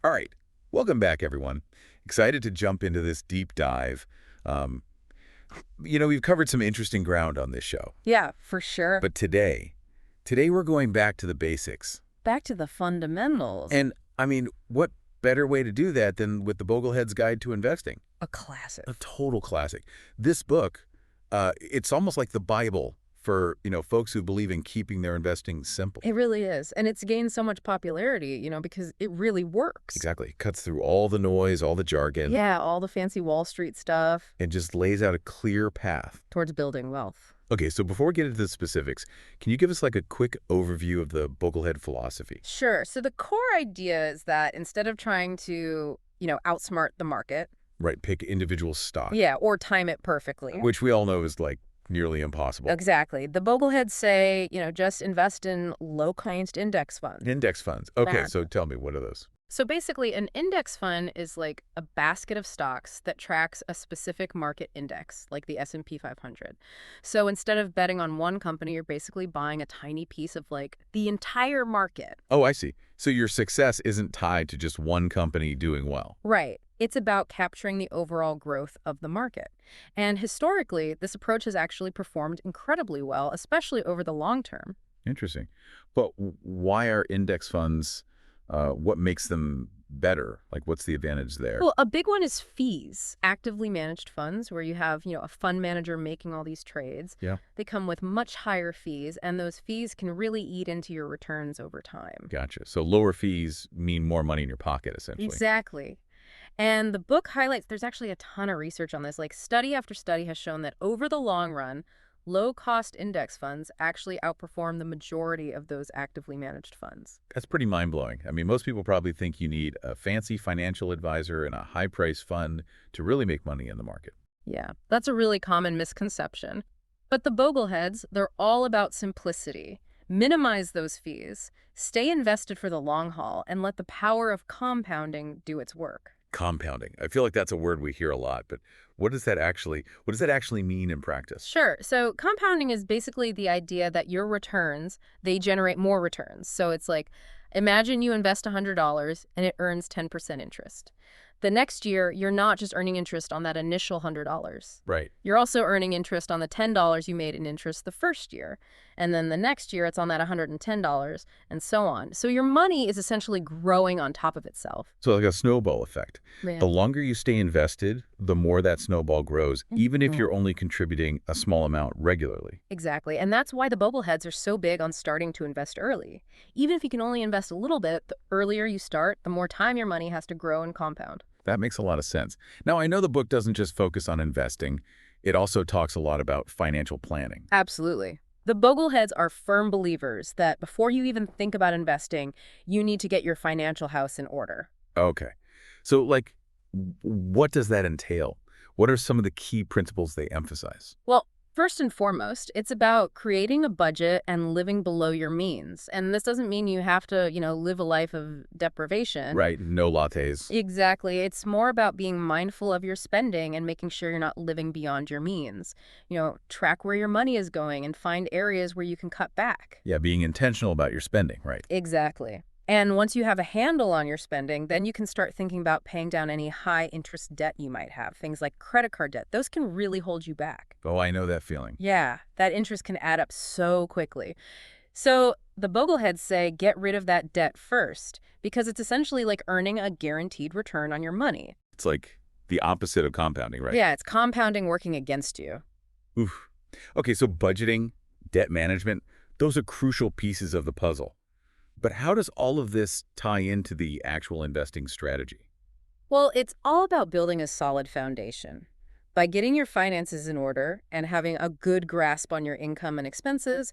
All right, welcome back, everyone. Excited to jump into this deep dive. Um, we've covered some interesting ground on this show, Yeah, for sure. but today we're going back to the basics. Back to the fundamentals. And, what better way to do that than with the Bogleheads Guide to Investing? A classic. A total classic. This book, it's almost like the Bible for, folks who believe in keeping their investing simple. It really is. And it's gained so much popularity, because it really works. Exactly. Cuts through all the noise, all the jargon, Yeah, all the fancy Wall Street stuff and just lays out a clear path. towards building wealth. Okay, so before we get into the specifics, can you give us like a quick overview of the Boglehead philosophy? Sure. So the core idea is that instead of trying to, outsmart the market, Right, pick individual stock, yeah, or time it perfectly. which we all know is like nearly impossible. Exactly. The Bogleheads say, just invest in low-cost index funds. Index funds. Okay, Bad. so tell me, what are those? So basically, an index fund is like a basket of stocks that tracks a specific market index, like the S&P 500. So instead of betting on one company, you're basically buying a tiny piece of like the entire market. Oh, I see. So your success isn't tied to just one company doing well. Right. It's about capturing the overall growth of the market. And historically, this approach has actually performed incredibly well, especially over the long term. Interesting. But why are index funds, what makes them better? Like, what's the advantage there? Well, a big one is fees. Actively managed funds where you have, a fund manager making all these trades. Yeah, They come with much higher fees, and those fees can really eat into your returns over time. gotcha. So lower fees mean more money in your pocket, essentially. Exactly. And the book highlights there's actually a ton of research on this. Like study after study has shown that over the long run, low-cost index funds actually outperform the majority of those actively managed funds. That's pretty mind-blowing. I mean, most people probably think you need a fancy financial advisor and a high-price fund to really make money in the market. Yeah, that's a really common misconception. But the Bogleheads, they're all about simplicity. Minimize those fees, stay invested for the long haul, and let the power of compounding do its work. Compounding. I feel like that's a word we hear a lot, but what does that actually mean in practice? Sure. So compounding is basically the idea that your returns, they generate more returns. So it's like, imagine you invest $100 and it earns 10% interest. The next year, you're not just earning interest on that initial $100. Right. You're also earning interest on the $10 you made in interest the first year. And then the next year, it's on that $110 and so on. So your money is essentially growing on top of itself. So like a snowball effect. Yeah. The longer you stay invested, the more that snowball grows, even if you're only contributing a small amount regularly. Exactly. And that's why the Bogleheads are so big on starting to invest early. Even if you can only invest a little bit, the earlier you start, the more time your money has to grow and compound. That makes a lot of sense. Now, I know the book doesn't just focus on investing. It also talks a lot about financial planning. Absolutely. The Bogleheads are firm believers that before you even think about investing, you need to get your financial house in order. Okay. So, like, what does that entail? What are some of the key principles they emphasize? Well, first and foremost, it's about creating a budget and living below your means. And this doesn't mean you have to, live a life of deprivation. Right. No lattes. Exactly. It's more about being mindful of your spending and making sure you're not living beyond your means. Track where your money is going and find areas where you can cut back. Yeah, being intentional about your spending, right? Exactly. And once you have a handle on your spending, then you can start thinking about paying down any high interest debt you might have. Things like credit card debt. Those can really hold you back. Oh, I know that feeling. Yeah, that interest can add up so quickly. So the Bogleheads say get rid of that debt first because it's essentially like earning a guaranteed return on your money. It's like the opposite of compounding, right? Yeah, it's compounding working against you. Oof. Okay, so budgeting, debt management, those are crucial pieces of the puzzle. But how does all of this tie into the actual investing strategy? Well, it's all about building a solid foundation. By getting your finances in order and having a good grasp on your income and expenses,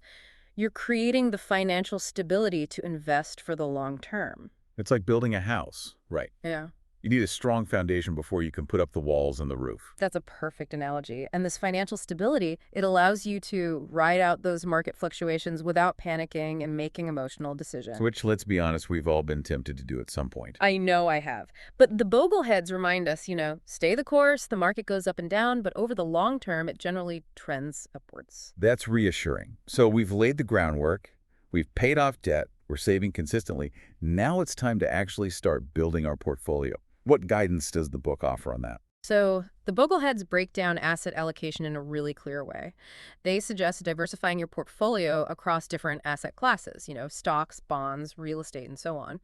you're creating the financial stability to invest for the long term. It's like building a house, right? Yeah. You need a strong foundation before you can put up the walls and the roof. That's a perfect analogy. And this financial stability, it allows you to ride out those market fluctuations without panicking and making emotional decisions. Which, let's be honest, we've all been tempted to do at some point. I know I have. But the Bogleheads remind us, stay the course, the market goes up and down, but over the long term, it generally trends upwards. That's reassuring. So we've laid the groundwork, we've paid off debt, We're saving consistently. Now it's time to actually start building our portfolio. What guidance does the book offer on that? So the Bogleheads break down asset allocation in a really clear way. They suggest diversifying your portfolio across different asset classes, stocks, bonds, real estate, and so on.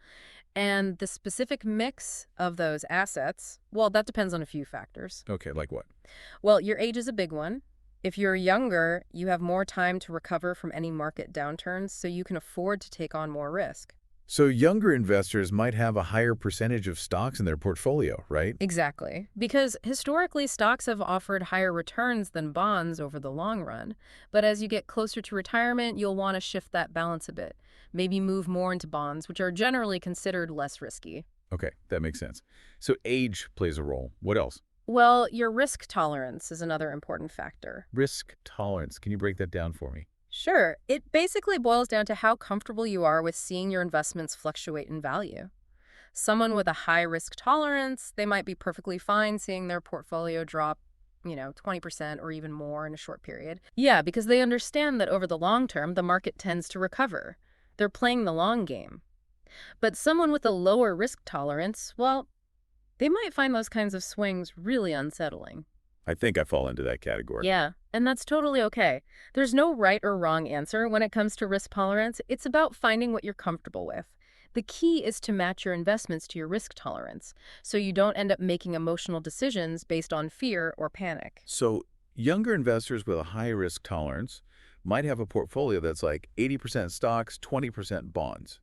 And the specific mix of those assets, well, that depends on a few factors. Okay, like what? Well, your age is a big one. If you're younger, you have more time to recover from any market downturns, so you can afford to take on more risk. So younger investors might have a higher percentage of stocks in their portfolio, right? Exactly. Because historically, stocks have offered higher returns than bonds over the long run. But as you get closer to retirement, you'll want to shift that balance a bit. Maybe move more into bonds, which are generally considered less risky. Okay, that makes sense. So age plays a role. What else? Well, your risk tolerance is another important factor. Risk tolerance. Can you break that down for me? Sure, it basically boils down to how comfortable you are with seeing your investments fluctuate in value. Someone with a high risk tolerance, they might be perfectly fine seeing their portfolio drop, 20% or even more in a short period. Yeah, because they understand that over the long term, the market tends to recover. They're playing the long game. But someone with a lower risk tolerance, well, they might find those kinds of swings really unsettling. I think I fall into that category. Yeah, and that's totally okay. There's no right or wrong answer when it comes to risk tolerance. It's about finding what you're comfortable with. The key is to match your investments to your risk tolerance, so you don't end up making emotional decisions based on fear or panic. So younger investors with a high risk tolerance might have a portfolio that's like 80% stocks, 20% bonds.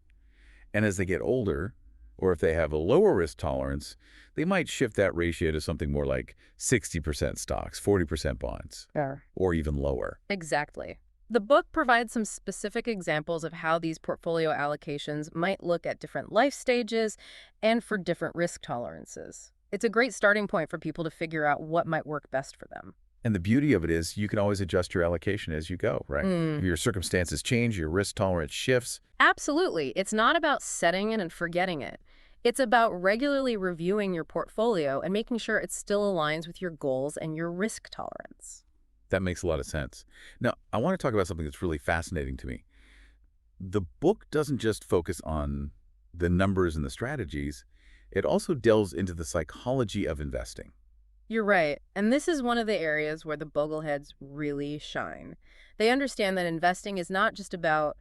And as they get older, or if they have a lower risk tolerance, they might shift that ratio to something more like 60% stocks, 40% bonds, Sure. or even lower. Exactly. The book provides some specific examples of how these portfolio allocations might look at different life stages and for different risk tolerances. It's a great starting point for people to figure out what might work best for them. And the beauty of it is you can always adjust your allocation as you go, right? If your circumstances change, your risk tolerance shifts. Absolutely. It's not about setting it and forgetting it. It's about regularly reviewing your portfolio and making sure it still aligns with your goals and your risk tolerance. That makes a lot of sense. Now, I want to talk about something that's really fascinating to me. The book doesn't just focus on the numbers and the strategies. It also delves into the psychology of investing. You're right. And this is one of the areas where the Bogleheads really shine. They understand that investing is not just about,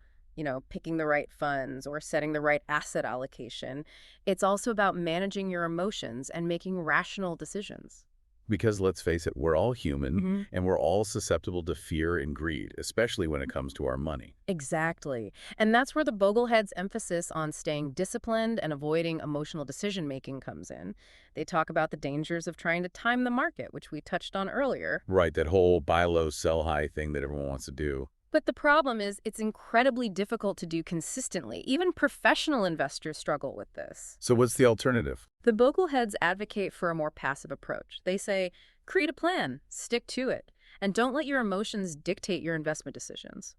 picking the right funds or setting the right asset allocation. It's also about managing your emotions and making rational decisions. Because let's face it, we're all human hmm and we're all susceptible to fear and greed, especially when it comes to our money. Exactly. And that's where the Bogleheads' emphasis on staying disciplined and avoiding emotional decision-making comes in. They talk about the dangers of trying to time the market, which we touched on earlier. Right, that whole buy low, sell high thing that everyone wants to do. But the problem is it's incredibly difficult to do consistently. Even professional investors struggle with this. So what's the alternative? The Bogleheads advocate for a more passive approach. They say, create a plan, stick to it, and don't let your emotions dictate your investment decisions.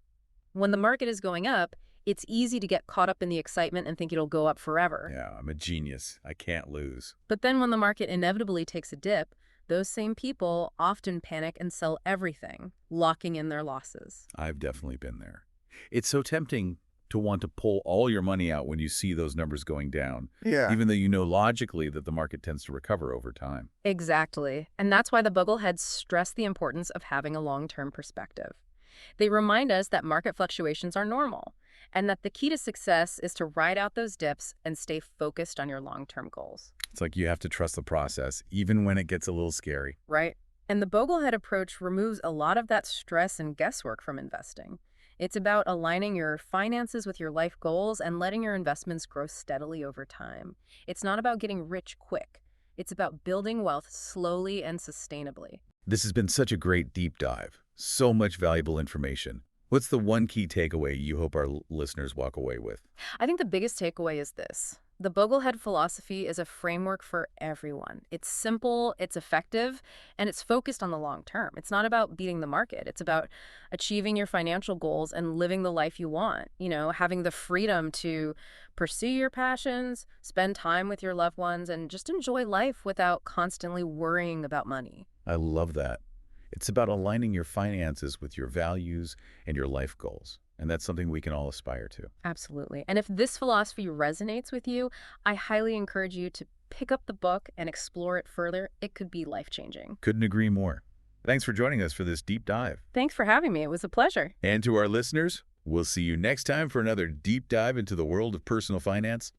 When the market is going up, it's easy to get caught up in the excitement and think it'll go up forever. Yeah, I'm a genius. I can't lose. But then when the market inevitably takes a dip, those same people often panic and sell everything, locking in their losses. I've definitely been there. It's so tempting to want to pull all your money out when you see those numbers going down, Yeah. even though you know logically that the market tends to recover over time. Exactly. And that's why the Bogleheads stress the importance of having a long-term perspective. They remind us that market fluctuations are normal, and that the key to success is to ride out those dips and stay focused on your long-term goals. It's like you have to trust the process, even when it gets a little scary. Right? And the Boglehead approach removes a lot of that stress and guesswork from investing. It's about aligning your finances with your life goals and letting your investments grow steadily over time. It's not about getting rich quick. It's about building wealth slowly and sustainably. This has been such a great deep dive. So much valuable information. What's the one key takeaway you hope our listeners walk away with? I think the biggest takeaway is this. The Boglehead philosophy is a framework for everyone. It's simple, it's effective, and it's focused on the long term. It's not about beating the market. It's about achieving your financial goals and living the life you want. Having the freedom to pursue your passions, spend time with your loved ones, and just enjoy life without constantly worrying about money. I love that. It's about aligning your finances with your values and your life goals. And that's something we can all aspire to. Absolutely. And if this philosophy resonates with you, I highly encourage you to pick up the book and explore it further. It could be life-changing. Couldn't agree more. Thanks for joining us for this deep dive. Thanks for having me. It was a pleasure. And to our listeners, we'll see you next time for another deep dive into the world of personal finance.